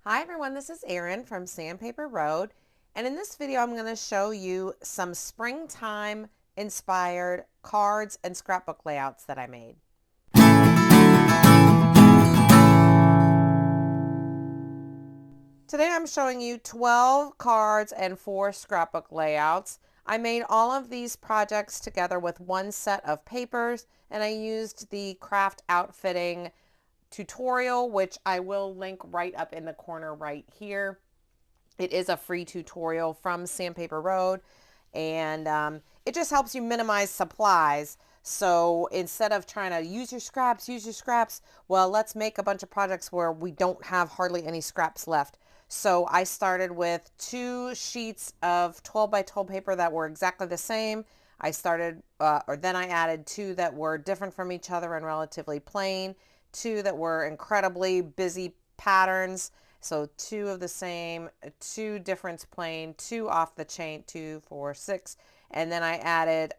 Hi everyone, this is Erin from Sandpaper Road, and in this video I'm going to show you some springtime inspired cards and scrapbook layouts that I made. Today I'm showing you 12 cards and 4 scrapbook layouts. I made all of these projects together with one set of papers, and I used the craft outfitting tutorial, which I will link right up in the corner right here. It is a free tutorial from Sandpaper Road, and it just helps you minimize supplies. So instead of trying to use your scraps, well, let's make a bunch of projects where we don't have hardly any scraps left. So I started with 2 sheets of 12 by 12 paper that were exactly the same. Then I added 2 that were different from each other and relatively plain, 2 that were incredibly busy patterns. So 2 of the same, 2 difference plain, 2 off the chain, 2, 4, 6. And then I added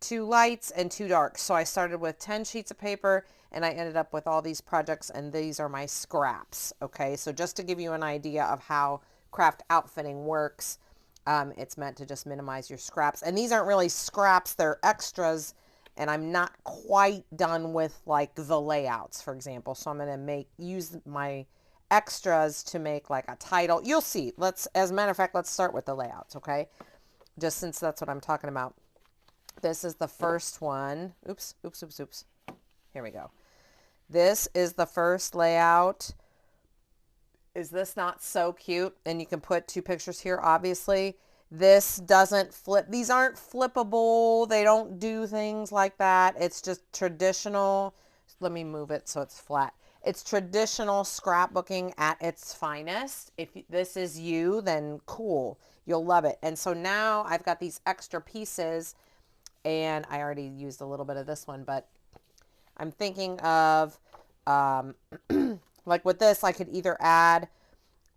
2 lights and 2 darks. So I started with 10 sheets of paper and I ended up with all these projects, and these are my scraps. Okay, so just to give you an idea of how craft outfitting works, it's meant to just minimize your scraps. And these aren't really scraps, they're extras. And I'm not quite done with like the layouts, for example. So I'm going to use my extras to make like a title. You'll see. As a matter of fact, let's start with the layouts, okay? Just since that's what I'm talking about. This is the first one. Oops. Here we go. This is the first layout. Is this not so cute? And you can put 2 pictures here, obviously. This doesn't flip. These aren't flippable. They don't do things like that. It's just traditional. Let me move it so it's flat. It's traditional scrapbooking at its finest. If this is you, then cool. You'll love it. And so now I've got these extra pieces, and I already used a little bit of this one, but I'm thinking of, like with this, I could either add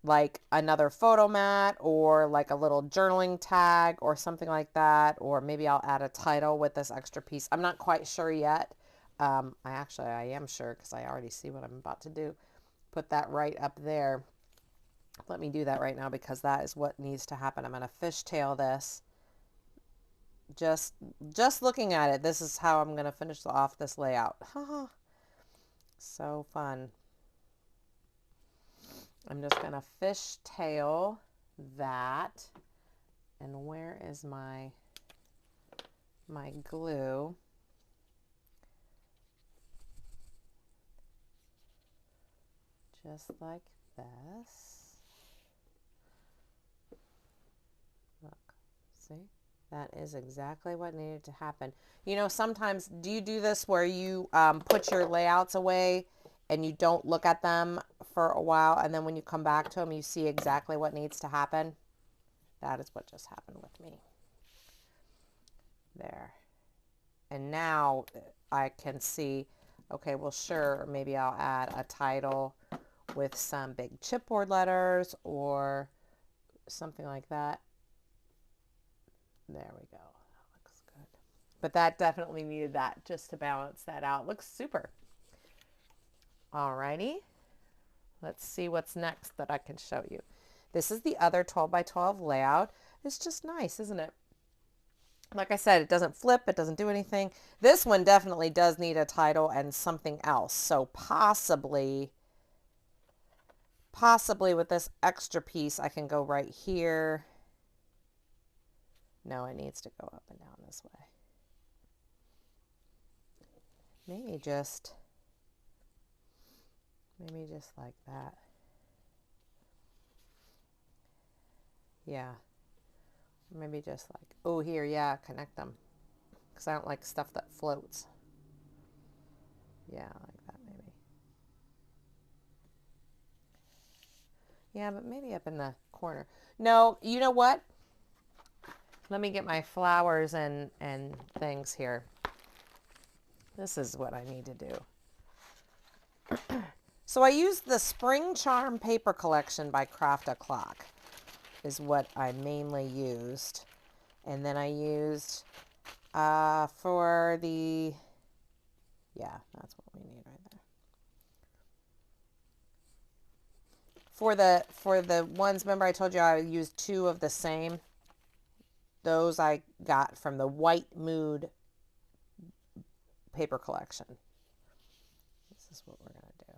like another photo mat or like a little journaling tag or something like that, or maybe I'll add a title with this extra piece. I'm not quite sure yet. I am sure because I already see what I'm about to do. Put that right up there. Let me do that right now because that is what needs to happen. I'm going to fishtail this. Just looking at it, this is how I'm going to finish off this layout. So fun. I'm just going to fishtail that. And where is my glue? Just like this. Look, see? That is exactly what needed to happen. You know, sometimes, do you do this where you put your layouts away and you don't look at them for a while, and then when you come back to them, you see exactly what needs to happen? That is what just happened with me. There. And now I can see, okay, well, sure, maybe I'll add a title with some big chipboard letters or something like that. There we go. That looks good. But that definitely needed that just to balance that out. Looks super. Alrighty. Let's see what's next that I can show you. This is the other 12 by 12 layout. It's just nice, isn't it? Like I said, it doesn't flip. It doesn't do anything. This one definitely does need a title and something else. So possibly with this extra piece, I can go right here. No, it needs to go up and down this way. Maybe just like that. Yeah. Maybe just like, oh, here, yeah, connect them. Because I don't like stuff that floats. Yeah, like that maybe. Yeah, but maybe up in the corner. No, you know what? Let me get my flowers and things here. This is what I need to do. So I used the Spring Charm paper collection by Craft O'Clock is what I mainly used. And then I used for the, yeah, that's what we need right there. For the ones, remember I told you I used 2 of the same? Those I got from the White Mood paper collection. This is what we're going to do.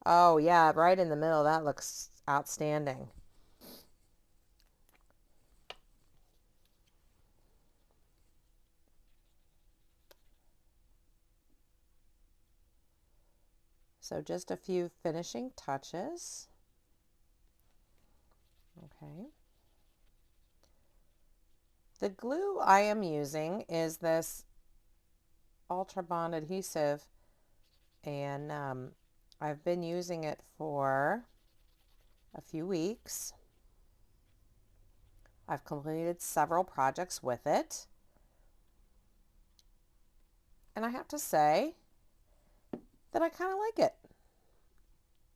Oh, yeah, right in the middle. That looks outstanding. So just a few finishing touches. Okay. The glue I am using is this Ultra Bond adhesive, and I've been using it for a few weeks. I've completed several projects with it, and I have to say that I kind of like it.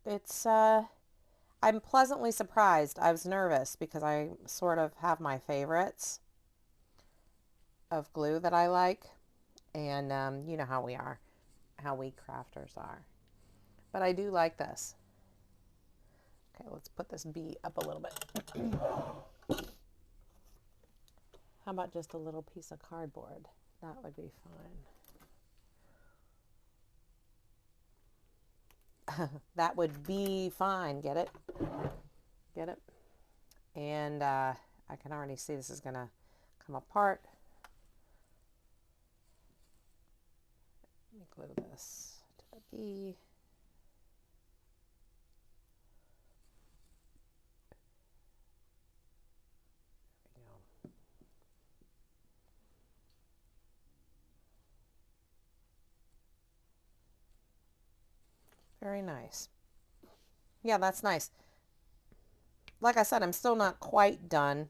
It's I'm pleasantly surprised. I was nervous because I sort of have my favorites of glue that I like, and you know how we are, how we crafters are. But I do like this. Okay, let's put this bee up a little bit. How about just a little piece of cardboard? That would be fine. That would be fine. Get it? Get it? And I can already see this is going to come apart. Let me glue this to the bee. There we go. Very nice. Yeah, that's nice. Like I said, I'm still not quite done.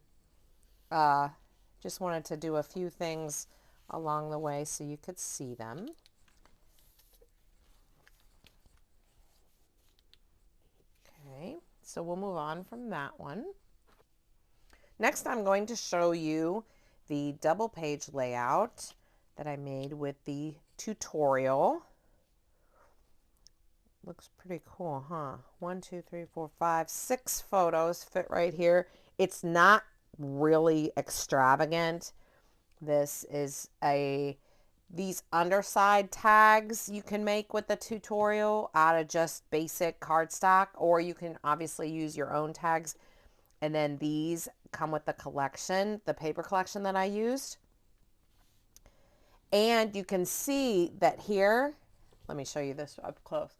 Just wanted to do a few things along the way so you could see them. Okay, so we'll move on from that one. Next, I'm going to show you the double page layout that I made with the tutorial. Looks pretty cool, huh? 1, 2, 3, 4, 5, 6 photos fit right here. It's not really extravagant. This is these underside tags you can make with the tutorial out of just basic cardstock, or you can obviously use your own tags. And then these come with the collection, the paper collection that I used. And you can see that here, let me show you this up close.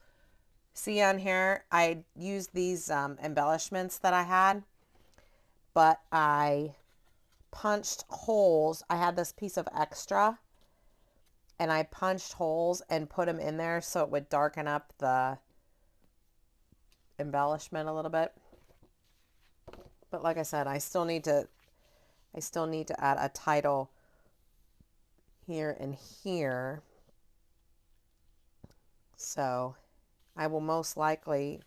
See on here, I used these embellishments that I had, but I punched holes. I had this piece of extra, and I punched holes and put them in there so it would darken up the embellishment a little bit. But like I said, I still need to add a title here and here. So I will most likely,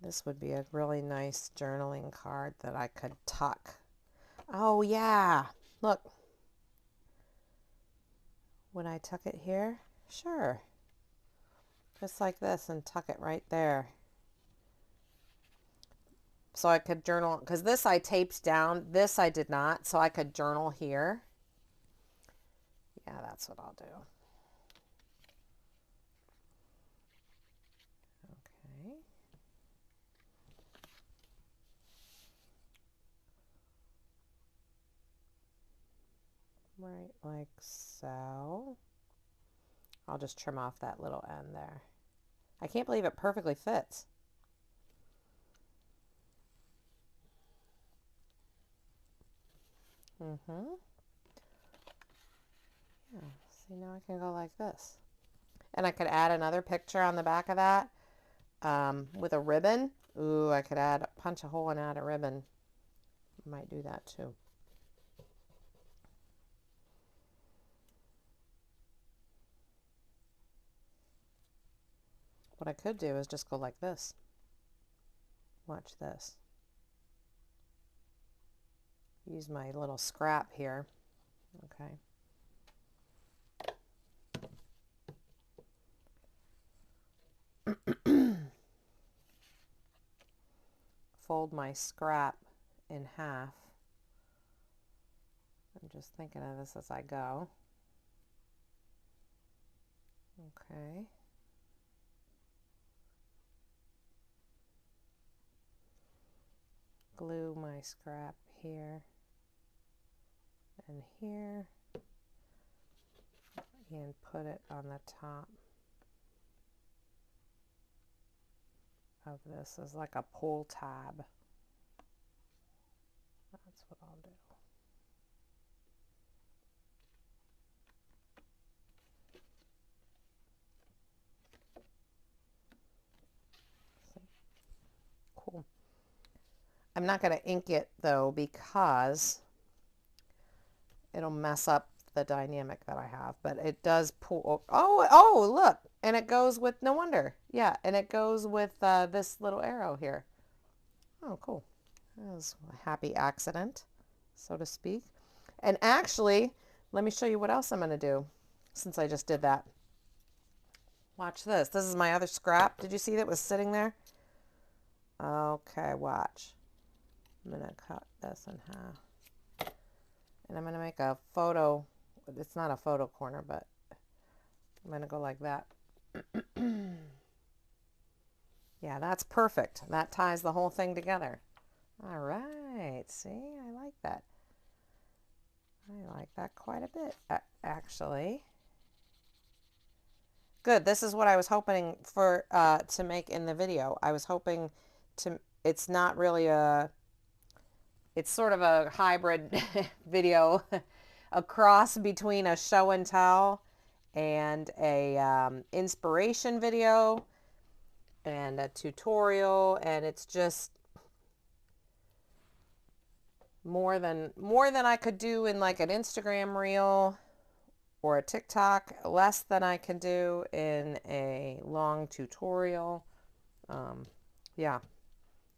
this would be a really nice journaling card that I could tuck. Oh yeah, look. Would I tuck it here? Sure. Just like this, and tuck it right there. So I could journal, because this I taped down, this I did not, so I could journal here. Yeah, that's what I'll do. Okay. Right like so. I'll just trim off that little end there. I can't believe it perfectly fits. Yeah, see, now I can go like this. And I could add another picture on the back of that with a ribbon. Ooh, I could punch a hole and add a ribbon. I might do that too. What I could do is just go like this. Watch this. Use my little scrap here. Okay. fold my scrap in half. I'm just thinking of this as I go. Okay. Glue my scrap here and here and put it on the top of this as like a pull tab. That's what I'll do. Cool. I'm not going to ink it though because it'll mess up the dynamic that I have, but it does pull. Oh, look, and it goes with, no wonder. Yeah, and it goes with this little arrow here. Oh, cool. That was a happy accident, so to speak. And actually, let me show you what else I'm going to do since I just did that. Watch this. This is my other scrap. Did you see that was sitting there? Okay, watch. I'm going to cut this in half. And I'm going to make a photo. It's not a photo corner, but I'm going to go like that. Yeah, that's perfect. That ties the whole thing together. All right. See, I like that. I like that quite a bit, actually. Good. This is what I was hoping for to make in the video. I was hoping to, it's not really a, it's sort of a hybrid video, a cross between a show and tell and a inspiration video and a tutorial, and it's just more than I could do in like an Instagram reel or a TikTok, less than I can do in a long tutorial. Yeah,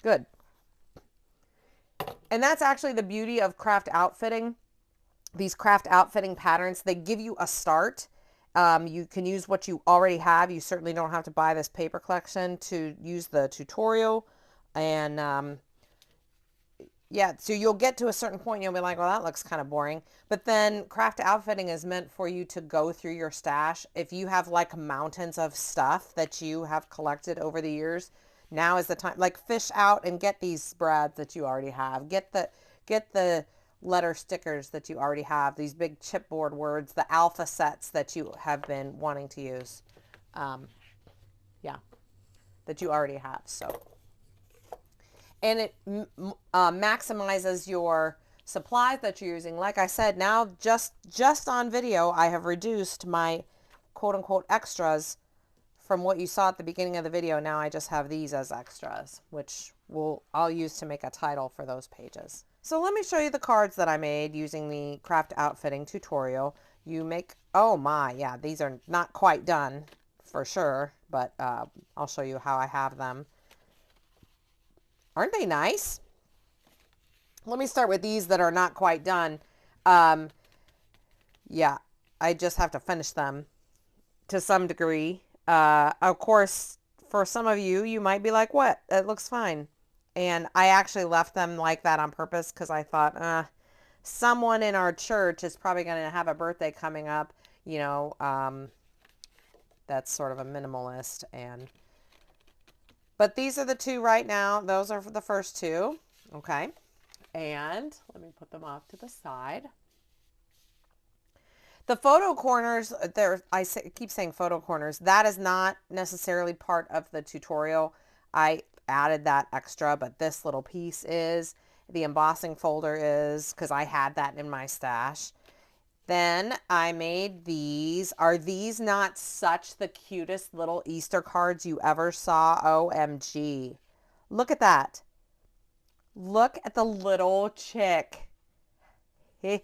good. And that's actually the beauty of craft outfitting. These craft outfitting patterns, they give you a start. You can use what you already have. You certainly don't have to buy this paper collection to use the tutorial. And yeah, so you'll get to a certain point and you'll be like, well, that looks kind of boring. But then craft outfitting is meant for you to go through your stash. If you have like mountains of stuff that you have collected over the years, now is the time. Like fish out and get these spreads that you already have. Get the letter stickers that you already have. These big chipboard words, the alpha sets that you have been wanting to use. Yeah, that you already have. So. And it maximizes your supplies that you're using. Like I said, now just on video, I have reduced my quote unquote extras from what you saw at the beginning of the video. Now I just have these as extras, which I'll use to make a title for those pages. So let me show you the cards that I made using the craft outfitting tutorial. You make, oh my, yeah, these are not quite done for sure, but I'll show you how I have them. Aren't they nice? Let me start with these that are not quite done. Yeah, I just have to finish them to some degree. Of course, for some of you, you might be like, what? It looks fine. And I actually left them like that on purpose because I thought, someone in our church is probably going to have a birthday coming up. You know, that's sort of a minimalist. But these are the two right now. Those are the first two. Okay. And let me put them off to the side. The photo corners, keep saying photo corners. That is not necessarily part of the tutorial. I added that extra, but this little piece is. The embossing folder is, because I had that in my stash. Then I made these. Are these not such the cutest little Easter cards you ever saw? OMG. Look at that. Look at the little chick. Now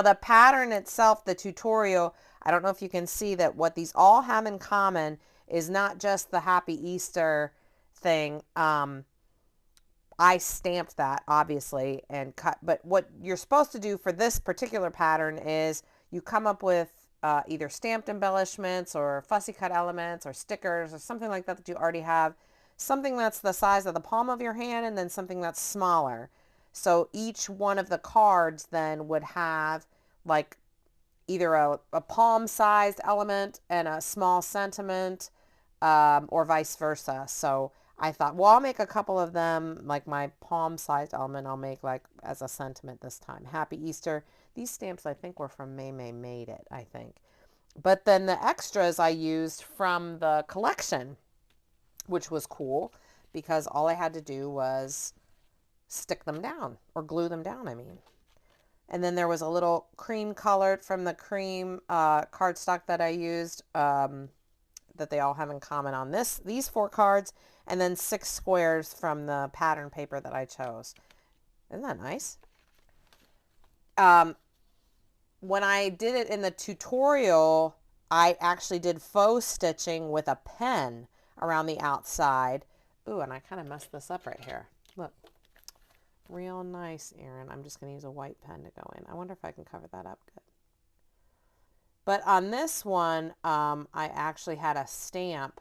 the pattern itself, the tutorial, I don't know if you can see that what these all have in common is not just the Happy Easter thing. I stamped that obviously and cut, but what you're supposed to do for this particular pattern is you come up with either stamped embellishments or fussy cut elements or stickers or something like that that you already have something that's the size of the palm of your hand and then something that's smaller. So each one of the cards then would have like either a palm-sized element and a small sentiment, or vice versa. So I thought, well, I'll make a couple of them, like my palm-sized element I'll make like as a sentiment this time. Happy Easter. These stamps I think were from May Made It, I think. But then the extras I used from the collection, which was cool because all I had to do was stick them down or glue them down, I mean. And then there was a little cream colored from the cream cardstock that I used, that they all have in common on these 4 cards, and then 6 squares from the pattern paper that I chose. Isn't that nice? When I did it in the tutorial, I actually did faux stitching with a pen around the outside. Ooh, and I kind of messed this up right here. Look. Real nice, Erin. I'm just going to use a white pen to go in. I wonder if I can cover that up good. But on this one, I actually had a stamp,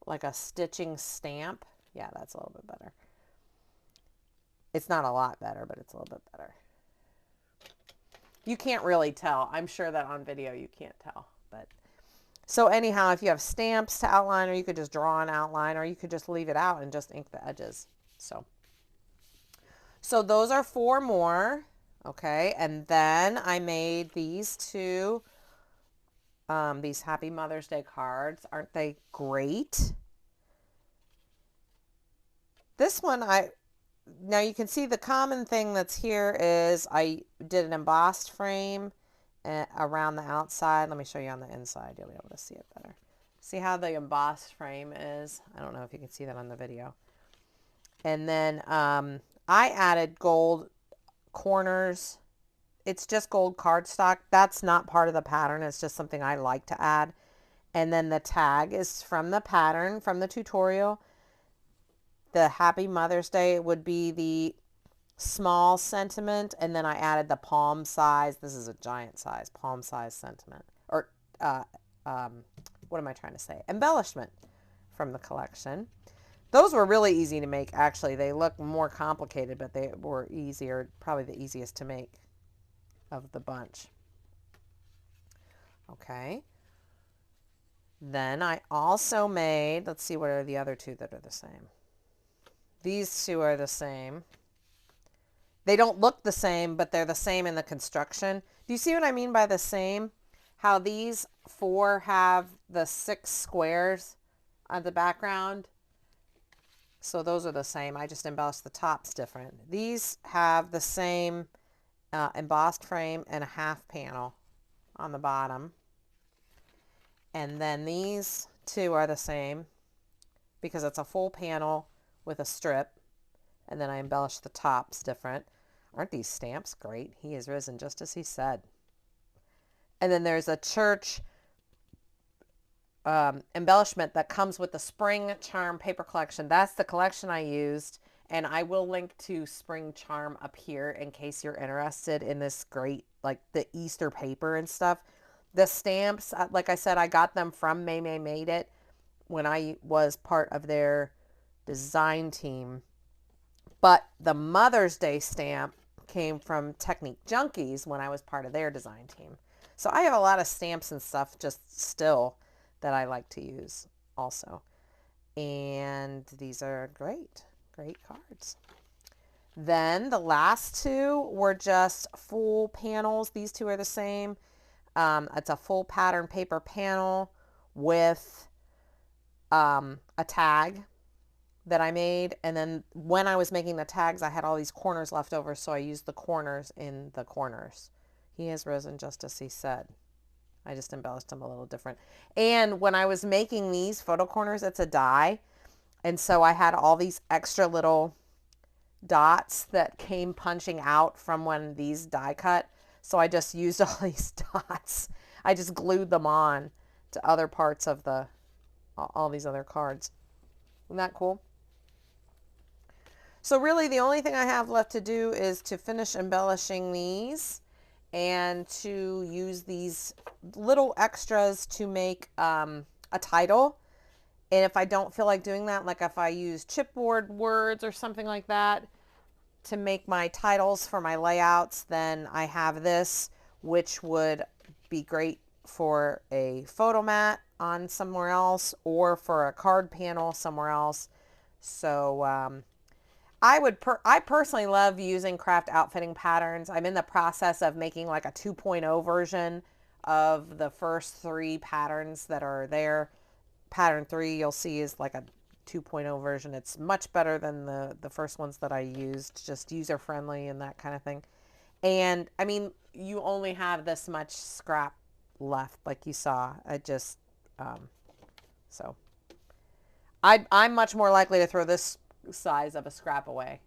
like a stitching stamp. Yeah, that's a little bit better. It's not a lot better, but it's a little bit better. You can't really tell. I'm sure that on video you can't tell. But so anyhow, if you have stamps to outline, or you could just draw an outline, or you could just leave it out and just ink the edges. So those are 4 more, okay? And then I made these 2, these Happy Mother's Day cards. Aren't they great? This one, now you can see the common thing that's here is I did an embossed frame around the outside. Let me show you on the inside. You'll be able to see it better. See how the embossed frame is? I don't know if you can see that on the video. And then I added gold corners. It's just gold cardstock. That's not part of the pattern. It's just something I like to add. And then the tag is from the pattern, from the tutorial. The Happy Mother's Day would be the small sentiment. And then I added the palm size. This is a giant size, palm size sentiment. Or, what am I trying to say? Embellishment from the collection. Those were really easy to make, actually. They look more complicated, but they were easier, probably the easiest to make of the bunch. Okay. Then I also made, let's see, what are the other 2 that are the same? These 2 are the same. They don't look the same, but they're the same in the construction. Do you see what I mean by the same? How these 4 have the 6 squares on the background. So those are the same. I just embellished the tops different. These have the same embossed frame and a half panel on the bottom. And then these 2 are the same because it's a full panel with a strip. And then I embellished the tops different. Aren't these stamps great? He is risen just as he said. And then there's a church embellishment that comes with the Spring Charm paper collection. That's the collection I used, and I will link to Spring Charm up here in case you're interested in this great, like the Easter paper and stuff. The stamps, like I said, I got them from May Made It when I was part of their design team, but the Mother's Day stamp came from Technique Junkies when I was part of their design team. So I have a lot of stamps and stuff just still that I like to use also. And these are great, great cards. Then the last 2 were just full panels. These 2 are the same. It's a full pattern paper panel with a tag that I made. And then when I was making the tags, I had all these corners left over, so I used the corners in the corners. He has risen just as he said. I just embellished them a little different. And when I was making these photo corners, it's a die. And so I had all these extra little dots that came punching out from when these die cut. So I just used all these dots. I just glued them on to other parts of all these other cards. Isn't that cool? So really the only thing I have left to do is to finish embellishing these and to use these little extras to make a title. And if I don't feel like doing that, like if I use chipboard words or something like that to make my titles for my layouts, then I have this, which would be great for a photo mat on somewhere else or for a card panel somewhere else. So I personally love using craft outfitting patterns. I'm in the process of making like a 2.0 version of the first 3 patterns that are there. Pattern 3 you'll see is like a 2.0 version. It's much better than the first ones that I used, just user friendly and that kind of thing. And I mean, you only have this much scrap left, like you saw. I just so I'm much more likely to throw this size of a scrap away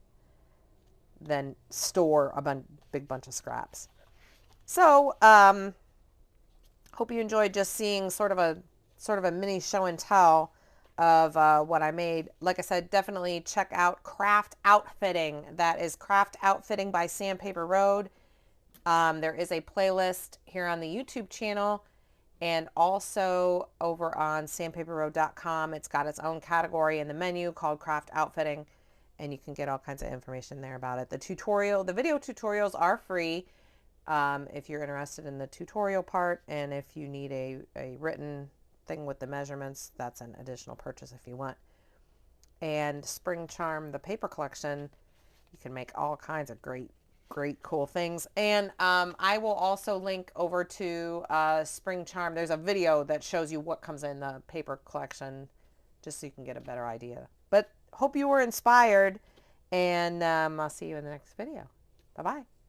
than store a big bunch of scraps. So hope you enjoyed just seeing sort of a mini show and tell of what I made. Like I said, definitely check out Craft Outfitting. That is Craft Outfitting by Sandpaper Road. There is a playlist here on the YouTube channel and also over on sandpaperroad.com. It's got its own category in the menu called Craft Outfitting, and you can get all kinds of information there about it. The video tutorials are free if you're interested in the tutorial part, and if you need a written thing with the measurements, that's an additional purchase if you want. And Spring Charm, the paper collection, you can make all kinds of great cool things. And I will also link over to Spring Charm. There's a video that shows you what comes in the paper collection, just so you can get a better idea. But hope you were inspired, and I'll see you in the next video. Bye-bye.